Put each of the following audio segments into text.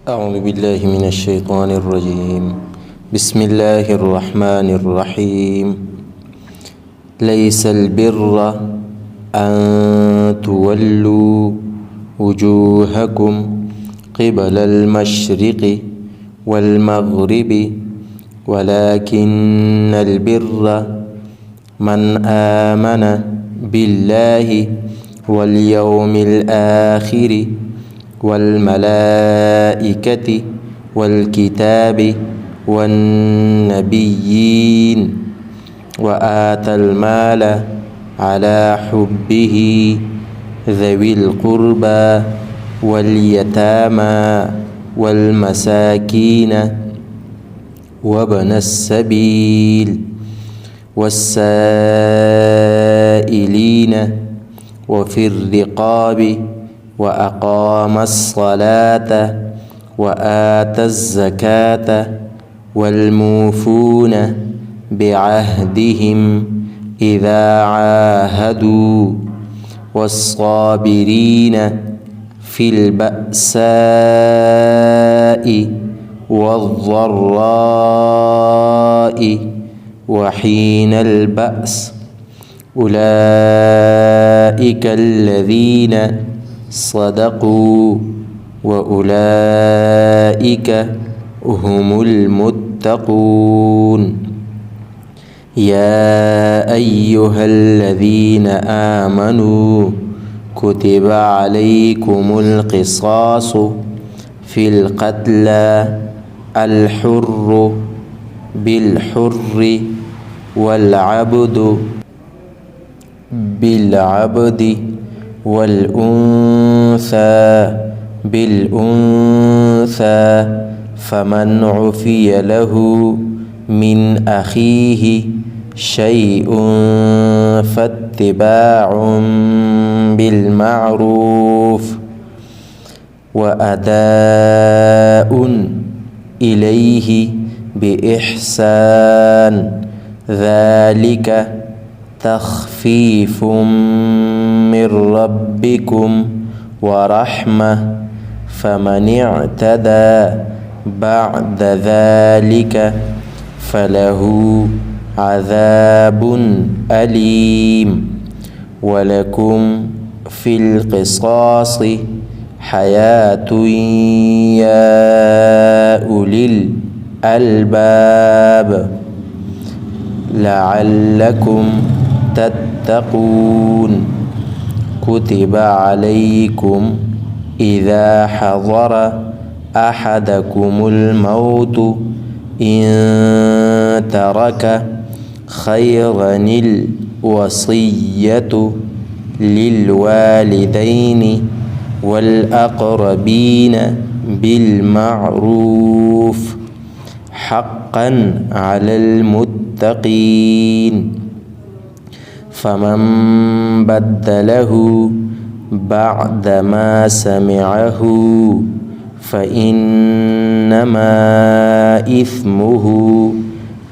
أعوذ بالله من الشيطان الرجيم. بسم الله الرحمن الرحيم. ليس البر أن تولوا وجوهكم قبل المشرق والمغرب ولكن البر من آمن بالله واليوم الآخر والملائكة والكتاب والنبيين وآتى المال على حبه ذوي القربى واليتامى والمساكين وابن السبيل والسائلين وفي الرقاب وأقام الصلاة وآتى الزكاة والموفون بعهدهم إذا عاهدوا والصابرين في البأساء والضراء وحين البأس أولئك الذين صدقوا وأولئك هم المتقون. يا أيها الذين آمنوا كتب عليكم القصاص في القتلى الحر بالحر والعبد بالعبد والأنثى بالأنثى فمن عفي له من أخيه شيء فاتباع بالمعروف وأداء إليه بإحسان ذلك تخفيف من ربكم ورحمة فمن اعتدى بعد ذلك فله عذاب أليم. ولكم في القصاص حياة يا أولي الألباب لعلكم تتقون. كتب عليكم إذا حضر أحدكم الموت إن ترك خيرا الوصية للوالدين والأقربين بالمعروف حقا على المتقين. فمن بدله بعدما سمعه فإنما إثمه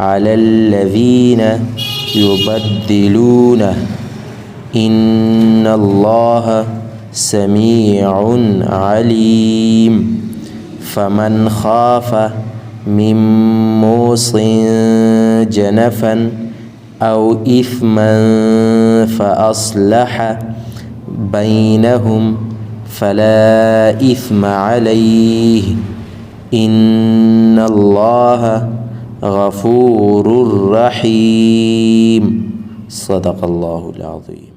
على الذين يبدلونه إن الله سميع عليم. فمن خاف من موص جنفا أو إثما فأصلح بينهم فلا إثم عليه إن الله غفور رحيم. صدق الله العظيم.